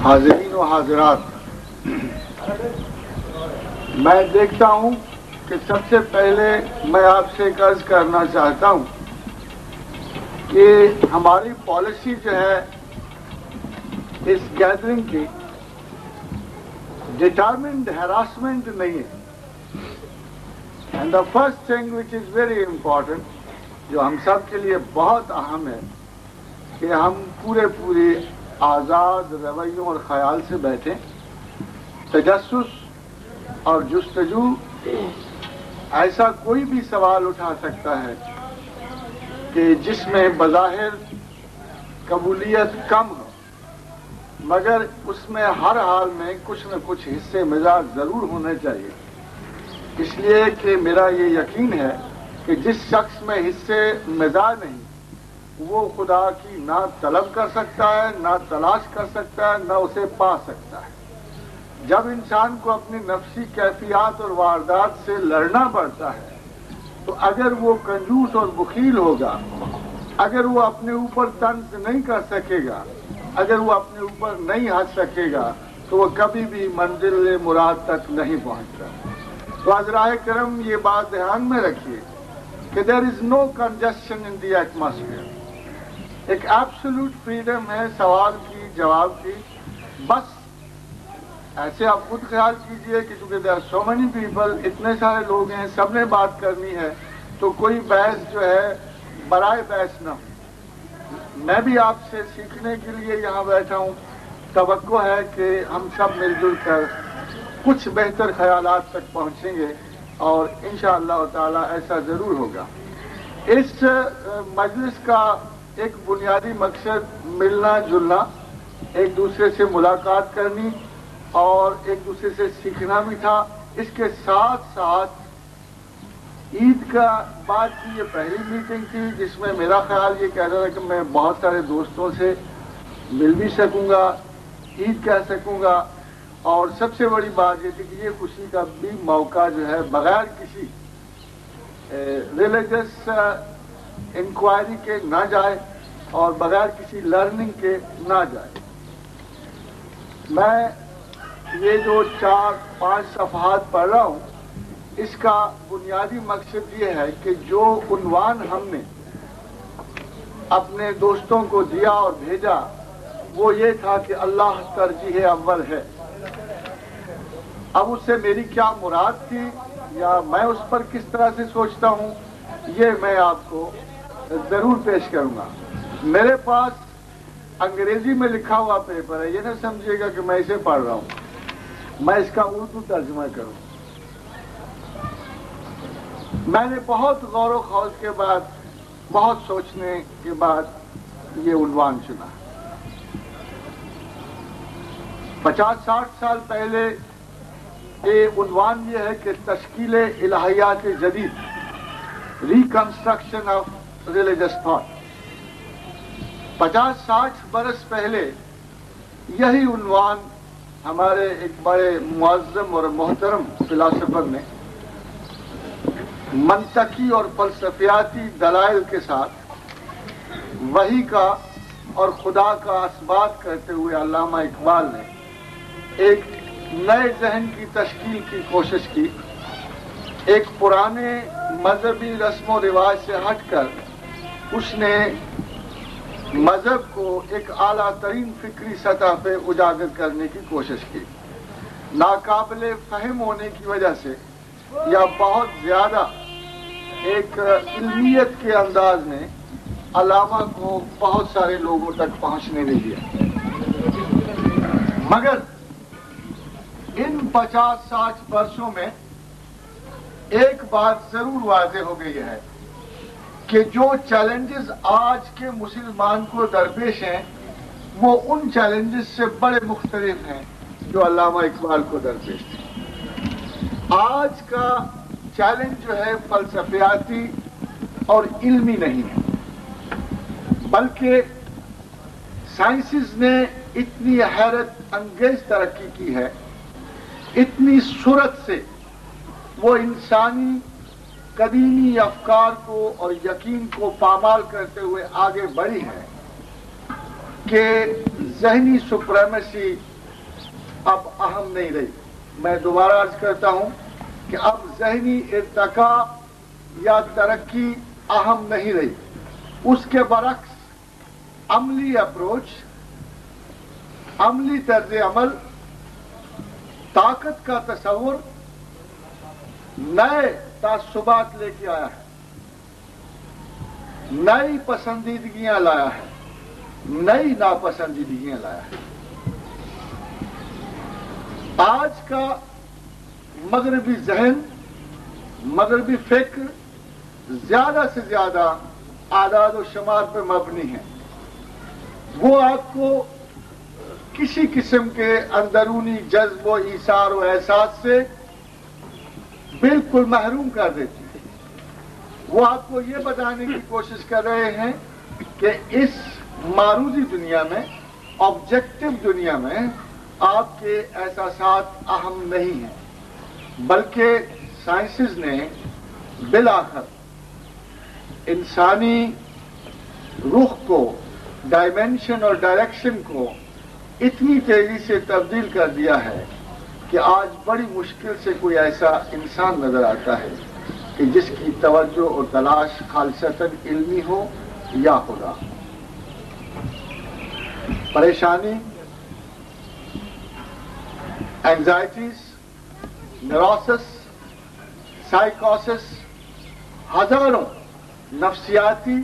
حاضرین و حاضرات، میں دیکھتا ہوں کہ سب سے پہلے میں آپ سے ایک عرض کرنا چاہتا ہوں کہ ہماری پالیسی جو ہے اس گیدرنگ کی ڈٹرمنڈ ہراسمنٹ نہیں ہے. And the first thing which is very important, جو ہم سب کے لیے بہت اہم ہے، کہ ہم پوری آزاد رویوں اور خیال سے بیٹھیں. تجسس اور جستجو ایسا کوئی بھی سوال اٹھا سکتا ہے کہ جس میں بظاہر قبولیت کم ہو، مگر اس میں ہر حال میں کچھ نہ کچھ حصے مزاج ضرور ہونے چاہیے. اس لیے کہ میرا یہ یقین ہے کہ جس شخص میں حصے مزاج نہیں، وہ خدا کی نہ طلب کر سکتا ہے، نہ تلاش کر سکتا ہے، نہ اسے پا سکتا ہے. جب انسان کو اپنی نفسی کیفیات اور واردات سے لڑنا پڑتا ہے تو اگر وہ کنجوس اور بخیل ہوگا، اگر وہ اپنے اوپر طنز نہیں کر سکے گا، اگر وہ اپنے اوپر نہیں ہنس سکے گا، تو وہ کبھی بھی منزل مراد تک نہیں پہنچتا. تو حضرائے کرم یہ بات دھیان میں رکھیے کہ دیر از نو کنجسشن ان دی ایٹماسفیئر. ایک ایبسولوٹ فریڈم ہے سوال کی، جواب کی. بس ایسے آپ خود خیال کیجئے کہ چونکہ there are so many people, اتنے سارے لوگ ہیں، سب نے بات کرنی ہے، تو کوئی بحث جو ہے برائے بحث نہ ہو. میں بھی آپ سے سیکھنے کے لیے یہاں بیٹھا ہوں. توقع ہے کہ ہم سب مل جل کر کچھ بہتر خیالات تک پہنچیں گے، اور انشاءاللہ تعالی ایسا ضرور ہوگا. اس مجلس کا ایک بنیادی مقصد ملنا جلنا، ایک دوسرے سے ملاقات کرنی اور ایک دوسرے سے سیکھنا بھی تھا. اس کے ساتھ ساتھ عید کا بعد کی یہ پہلی میٹنگ تھی جس میں میرا خیال یہ کہہ رہا تھا کہ میں بہت سارے دوستوں سے مل بھی سکوں گا، عید کہہ سکوں گا، اور سب سے بڑی بات یہ تھی کہ یہ خوشی کا بھی موقع جو ہے بغیر کسی ریلیجس انکوائری کے نہ جائے اور بغیر کسی لرننگ کے نہ جائے. میں یہ جو 4-5 صفحات پڑھ رہا ہوں، اس کا بنیادی مقصد یہ ہے کہ جو عنوان ہم نے اپنے دوستوں کو دیا اور بھیجا وہ یہ تھا کہ اللہ ترجیح اول ہے. اب اس سے میری کیا مراد تھی یا میں اس پر کس طرح سے سوچتا ہوں، یہ میں آپ کو ضرور پیش کروں گا. میرے پاس انگریزی میں لکھا ہوا پیپر ہے، یہ نہ سمجھیے گا کہ میں اسے پڑھ رہا ہوں، میں اس کا اردو ترجمہ کروں. میں نے بہت غور و خوض کے بعد، بہت سوچنے کے بعد یہ عنوان چنا. 50-60 سال پہلے یہ عنوان یہ ہے کہ تشکیل الہیات جدید، ریکنسٹرکشن آف ریلیجس تھاٹ. 50-60 برس پہلے یہی عنوان ہمارے ایک بڑے معظم اور محترم فلاسفر نے منطقی اور فلسفیاتی دلائل کے ساتھ وحی کا اور خدا کا اثبات کرتے ہوئے علامہ اقبال نے ایک نئے ذہن کی تشکیل کی کوشش کی. ایک پرانے مذہبی رسم و رواج سے ہٹ کر اس نے مذہب کو ایک اعلیٰ ترین فکری سطح پہ اجاگر کرنے کی کوشش کی. ناقابل فہم ہونے کی وجہ سے یا بہت زیادہ ایک علمیت کے انداز میں علامہ کو بہت سارے لوگوں تک پہنچنے نہیں دیا. مگر ان 50-60 برسوں میں ایک بات ضرور واضح ہو گئی ہے کہ جو چیلنجز آج کے مسلمان کو درپیش ہیں وہ ان چیلنجز سے بڑے مختلف ہیں جو علامہ اقبال کو درپیش تھے. آج کا چیلنج جو ہے فلسفیاتی اور علمی نہیں ہے، بلکہ سائنسز نے اتنی حیرت انگیز ترقی کی ہے، اتنی سرعت سے وہ انسانی قدیمی افکار کو اور یقین کو پامال کرتے ہوئے آگے بڑھی ہے کہ ذہنی سپریمیسی اب اہم نہیں رہی. میں دوبارہ عرض کرتا ہوں کہ اب ذہنی ارتقاء یا ترقی اہم نہیں رہی. اس کے برعکس عملی اپروچ، عملی طرز عمل، طاقت کا تصور نئے تعصبات لے کے آیا ہے، نئی پسندیدگیاں لایا ہے، نئی ناپسندیدگیاں لایا ہے. آج کا مغربی ذہن، مغربی فکر زیادہ سے زیادہ اعداد و شمار پہ مبنی ہے. وہ آپ کو کسی قسم کے اندرونی جذب و ایثار و احساس سے بالکل محروم کر دیتی ہے. وہ آپ کو یہ بتانے کی کوشش کر رہے ہیں کہ اس معروضی دنیا میں، آبجیکٹو دنیا میں آپ کے احساسات اہم نہیں ہیں، بلکہ سائنسز نے بالآخر انسانی رخ کو، ڈائمینشن اور ڈائریکشن کو اتنی تیزی سے تبدیل کر دیا ہے کہ آج بڑی مشکل سے کوئی ایسا انسان نظر آتا ہے کہ جس کی توجہ اور تلاش خالصتاً علمی ہو یا خدا. پریشانی، اینگزائٹیز، نیروسس، سائیکوسس، ہزاروں نفسیاتی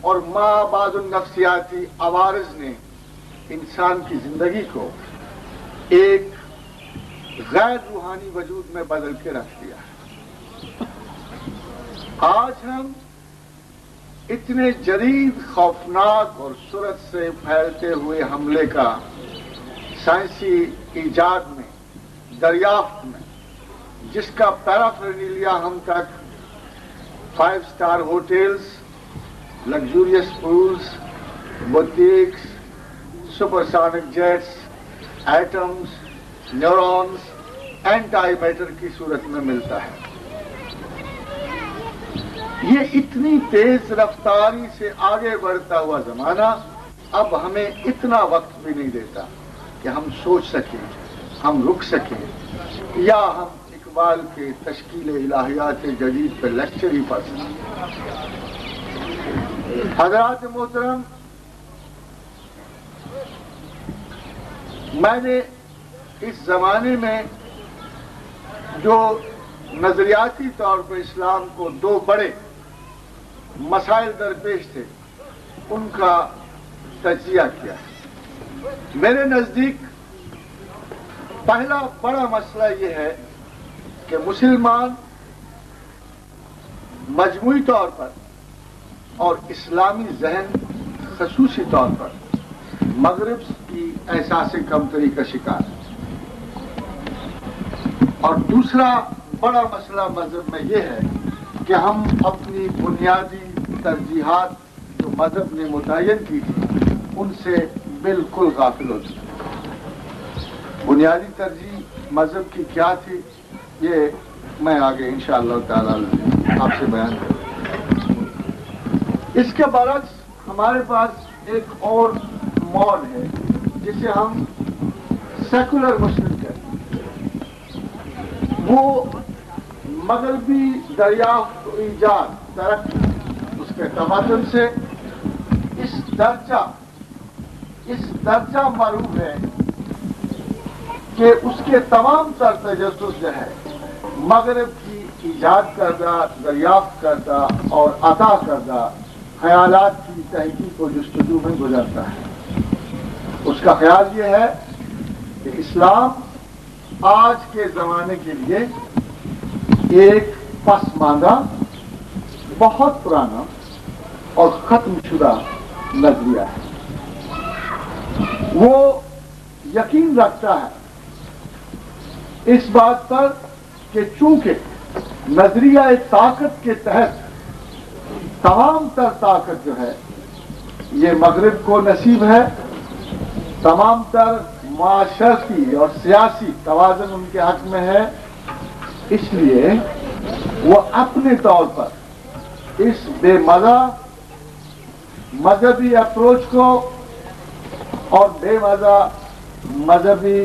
اور ما بعد النفسیاتی عوارض نے انسان کی زندگی کو ایک غیر روحانی وجود میں بدل کے رکھ دیا ہے. آج ہم اتنے جدید، خوفناک اور سرعت سے پھیلتے ہوئے حملے کا سائنسی ایجاد میں، دریافت میں، جس کا پیرافرنیلیا ہم تک 5 star hotels, luxurious pools, boutiques, supersonic jets, atoms, neurons, antimatter کی صورت میں ملتا ہے. یہ اتنی تیز رفتاری سے آگے بڑھتا ہوا زمانہ اب ہمیں اتنا وقت بھی نہیں دیتا کہ ہم سوچ سکیں، ہم رک سکیں، یا ہم اقبال کے تشکیل الہیات جدید پہ لیکچر ہی پڑھ سکیں. حضرات محترم، میں نے اس زمانے میں جو نظریاتی طور پر اسلام کو 2 بڑے مسائل درپیش تھے ان کا تجزیہ کیا ہے. میرے نزدیک پہلا بڑا مسئلہ یہ ہے کہ مسلمان مجموعی طور پر اور اسلامی ذہن خصوصی طور پر مغرب کی احساس کمتری کا شکار ہے. اور دوسرا بڑا مسئلہ مذہب میں یہ ہے کہ ہم اپنی بنیادی ترجیحات جو مذہب نے متعین کی تھی ان سے بالکل غافل ہو چکے. بنیادی ترجیح مذہب کی کیا تھی یہ میں آگے انشاءاللہ تعالی آپ سے بیان کروں. اس کے برعکس ہمارے پاس ایک اور موڈ ہے جسے ہم سیکولر مسلم کہتے ہیں. وہ مغربی دریافت و ایجاد، ترقی، اس کے تمدن سے اس درجہ معروف ہے کہ اس کے تمام تر تجسس جو ہے مغرب کی ایجاد کردہ، دریافت کردہ اور عطا کردہ خیالات کی تحقیق و جستجو میں گزرتا ہے. اس کا خیال یہ ہے کہ اسلام آج کے زمانے کے لیے ایک پسماندہ، بہت پرانا اور ختم شدہ نظریہ ہے. وہ یقین رکھتا ہے اس بات پر کہ چونکہ نظریہ طاقت کے تحت تمام تر طاقت جو ہے یہ مغرب کو نصیب ہے، تمام تر معاشرتی اور سیاسی توازن ان کے حق میں ہے، اس لیے وہ اپنے طور پر اس بے مزہ مذہبی اپروچ کو اور بے مزہ مذہبی